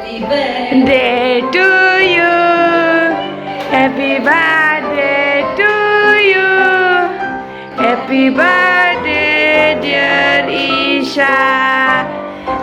birthday to you. Happy birthday to you. Happy birthday, dear Esha.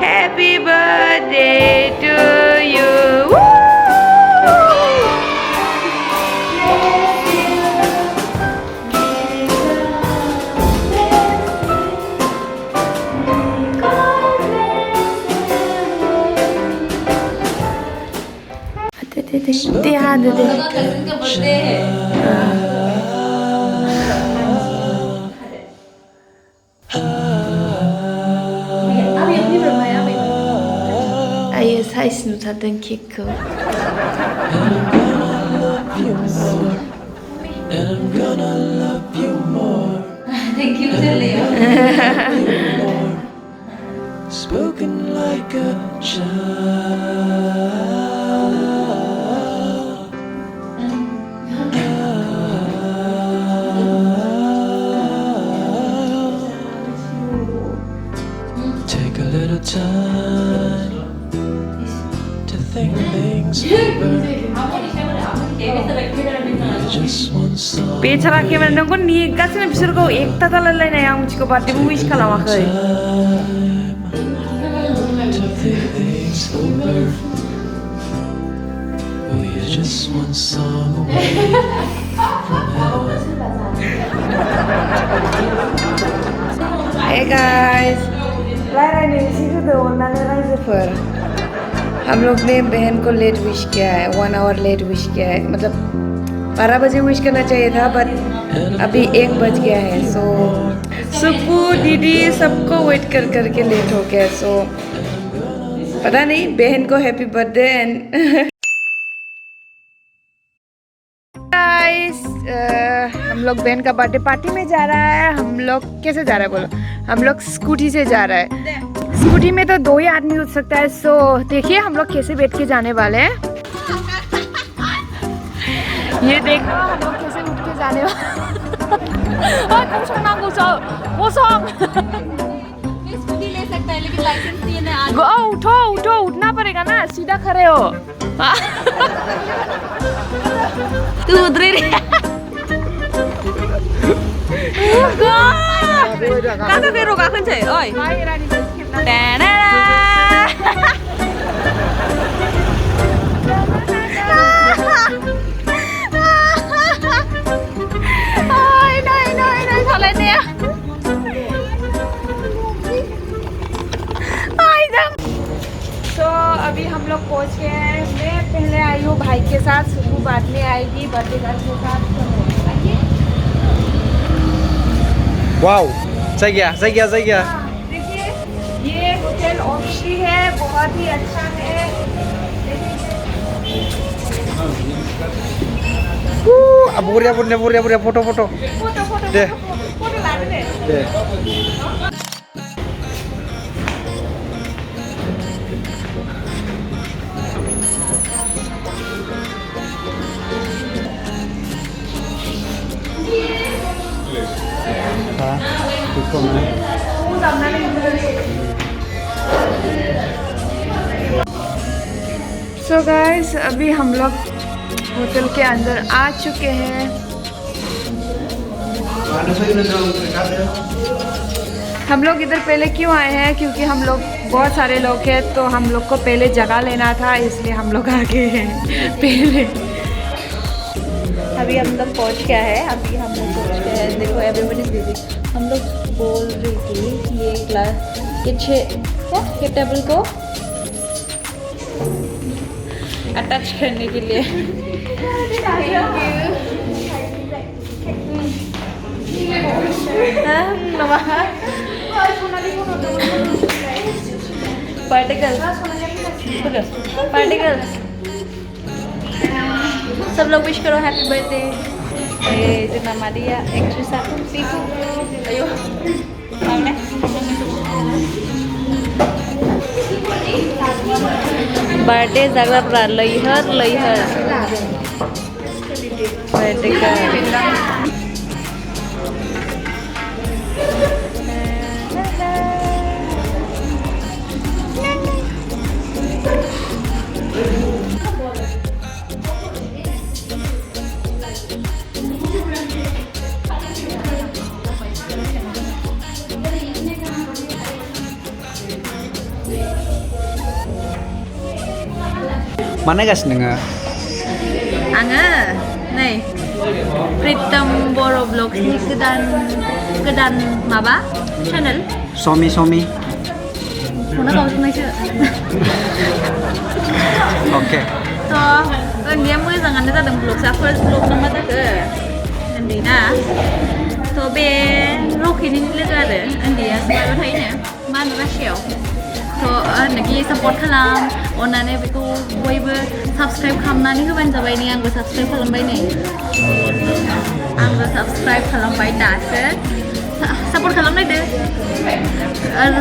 Happy birthday to you. Woo! दे हाथ दे 아예 사이스는 다른 케이크 Thank you, Leo. Spoken like a child. Take a little time to think things over. Just one song. बेचारा camera नंगो निगासिनो बिसोरखौ एकता जालायलायनाय आं मिथिगौ बार्थडेबो wish खालामाखै To think things over. Oh, you're just one song away from heaven. Hey guys, रायरायनो एसे होदो अननानै रायजोफोर हम लोग ने बहन को लेट विश किया है 1 आवर लेट विश किया है मतलब 12 बजे विश करना चाहिए था बट अभी 1 बज गया है सो सुकू दीदी सबको वेट कर करके लेट हो गया सो पता नहीं बहन को हैप्पी बर्थडे एंड गाइस हम लोग बहन का बर्थडे पार्टी में जा रहा है हम लोग कैसे जा रहा है बोलो हम लोग स्कूटी से जा रहा है स्कूटी में तो 2 ही आदमी उठ सकता है सो देखिए हम लोग कैसे बैठ के जाने वाले हैं ये देखो हम लोग कैसे उठ के जाने वाले स्कूटी ले सकता है लेकिन लाइसेंस नहीं है उठो उठो उठना पड़ेगा ना सीधा खड़े हो तू उधर ही Kakak biru kakak cai, oi. Tana. Oi, nai, salah ni ya. तो अभी हम लोग पहुंच गए हैं मैं पहले आई हूँ भाई के साथ सुबह बाद में आएगी बर्थडे गर्ल के साथ वाओ सही गया देखिए ये होटल ऑक्सी है बहुत ही अच्छा है अब बुरिया फोटो फोटो दे ला दे सो गाइस अभी हम लोग होटल के अंदर आ चुके हैं हम लोग इधर पहले क्यों आए हैं क्योंकि हम लोग बहुत सारे लोग हैं तो हम लोग को पहले जगह लेना था इसलिए हम लोग आ गए हैं पहले अभी हम लोग पहुंच गया है अभी हम लोग पहुंच गए हैं देखो एवरीबॉडी इज बिजी हम लोग बोल रही थी ये क्लास ये टेबल को अटैच करने के लिए पार्टिकल्स सब लोग विश करो हैप्पी बर्थडे जो nama dia actress aku Piku ayo mana birthday jaga pra leihar birthday ka Mana guys nengah? Angga, nih, Pritam Boro Vlog ini kedan maba channel. Somi. Mana kau senang sih? Oke. So, kan dia mulai jangan ada dalam vlog, saya first vlog nama tak ke, nanti na. So be vlog ini lihat ada, nanti ya semua orang ini mana Rusia. So, nanti support kalam, onane begitu, boy subscribe kalam nani tu ban jabai ni, anggo subscribe kalam bay ni. Anggo subscribe kalam bay dah se. Support kalam ni deh.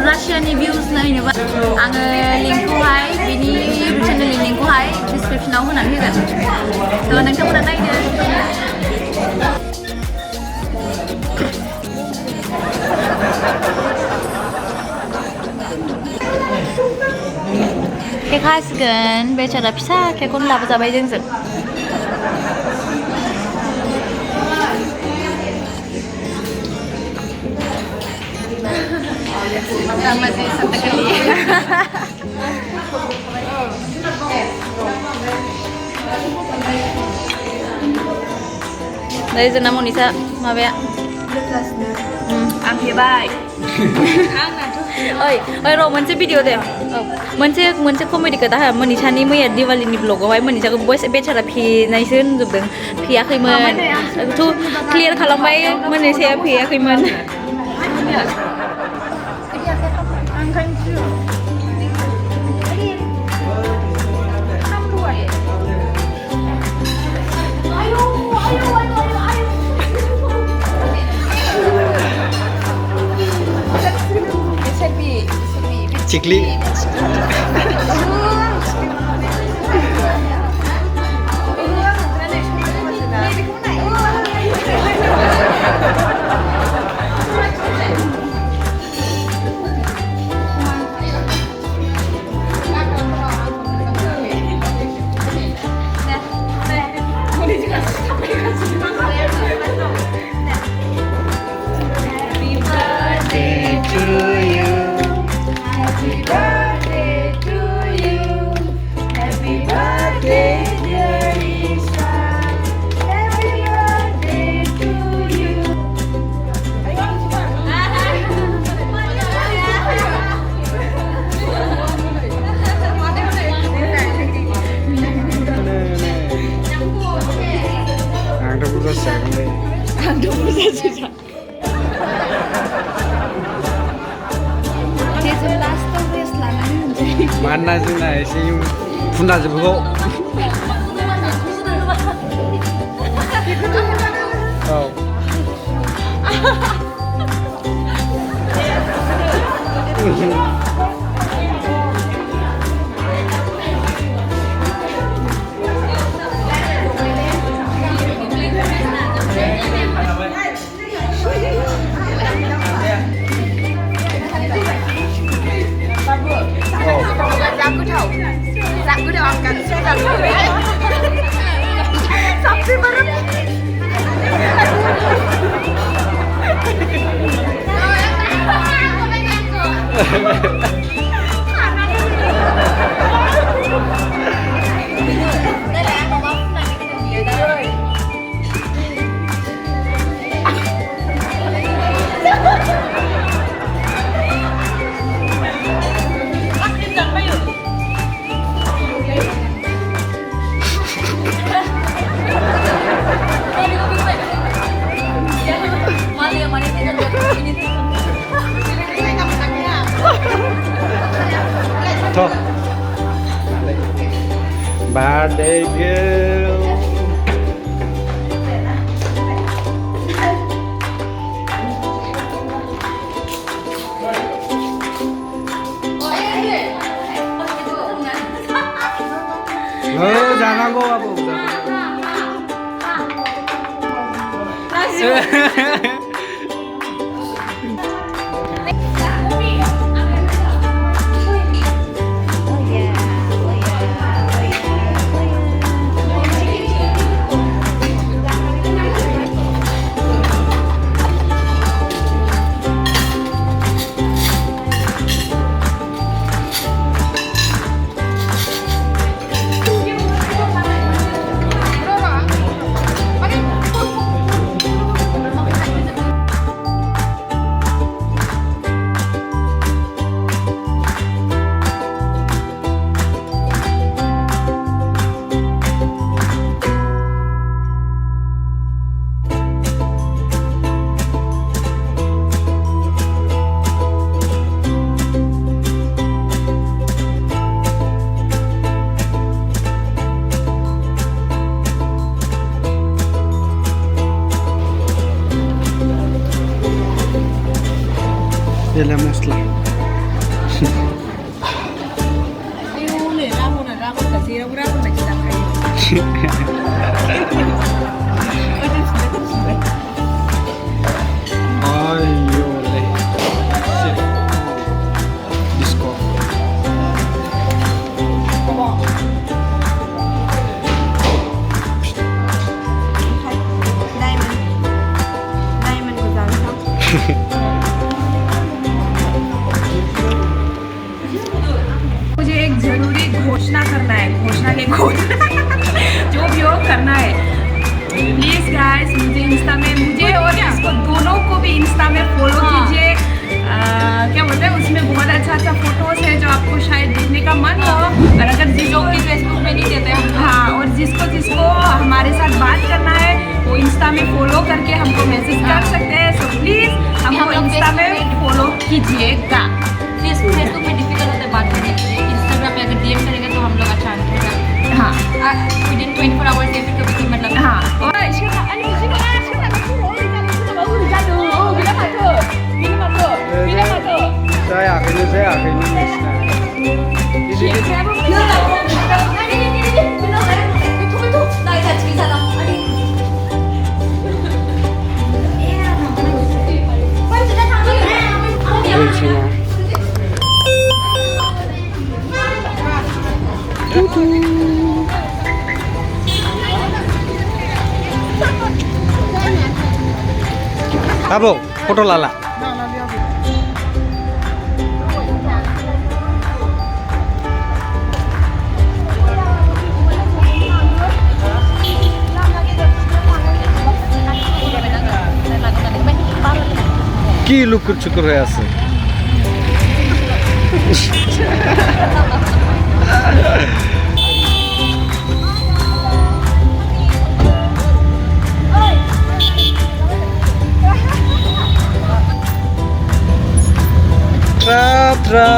Russian views na ini, ang link ko hai, bini YouTube channel link ko hai, description aku nanti kan. So nanti aku nanti deh. Khas kan, becara pisah, kayak kon lapa jabai jengser. Masih satu kali. Dari sana mau Nisa, maaf ya. Ambil baik. Oi, ro moncे video दे मोनसे comedy खोथा हो मनिसानि मैया दिवालीनि ब्लगावहाय मनिसाखौ बयस बेचारा फेनायसो होनजोबदों फेयाखैमोन थ clear खालामबाय मनिसाया फेयाखैमोन Cikli. Mana sih na sih punah jebuk. Oh. Aku dah makan sudah. Sampai berapa? Thôi. Birthday girl. Jangan gua apa udah. Telah musla. Ayo leh. Disco. मुझे एक जरूरी घोषणा करना है, घोषणा के घोषणा जो भी हो करना है। प्लीज गाइस मुझे इंस्टा में, मुझे और इसको दोनों को भी इंस्टा में फॉलो कीजिए। क्या बोलते हैं, उसमें बहुत अच्छा फोटोज है जो आपको शायद देखने का मन हो। और अगर जिसको फेसबुक में नहीं देते हम, हाँ, और जिसको हमारे साथ बात करना है वो इंस्टा में फॉलो करके हमको मैसेज कर सकते हैं। सो प्लीज हमको इंस्टा में फॉलो कीजिएगा। फेसबुक में डिफिकल्ट होता है बात करने के लिए। इंस्टाग्राम पे अगर डीएम करेंगे तो हम लोग अच्छा आंसर कर। हाँ विदिन 24 आवर्स या फिर कभी कभी मतलब हाँ। और इसके साथ Saya akhirnya musla. Abo, foto lala. Ki lukur cukur আছে tra tra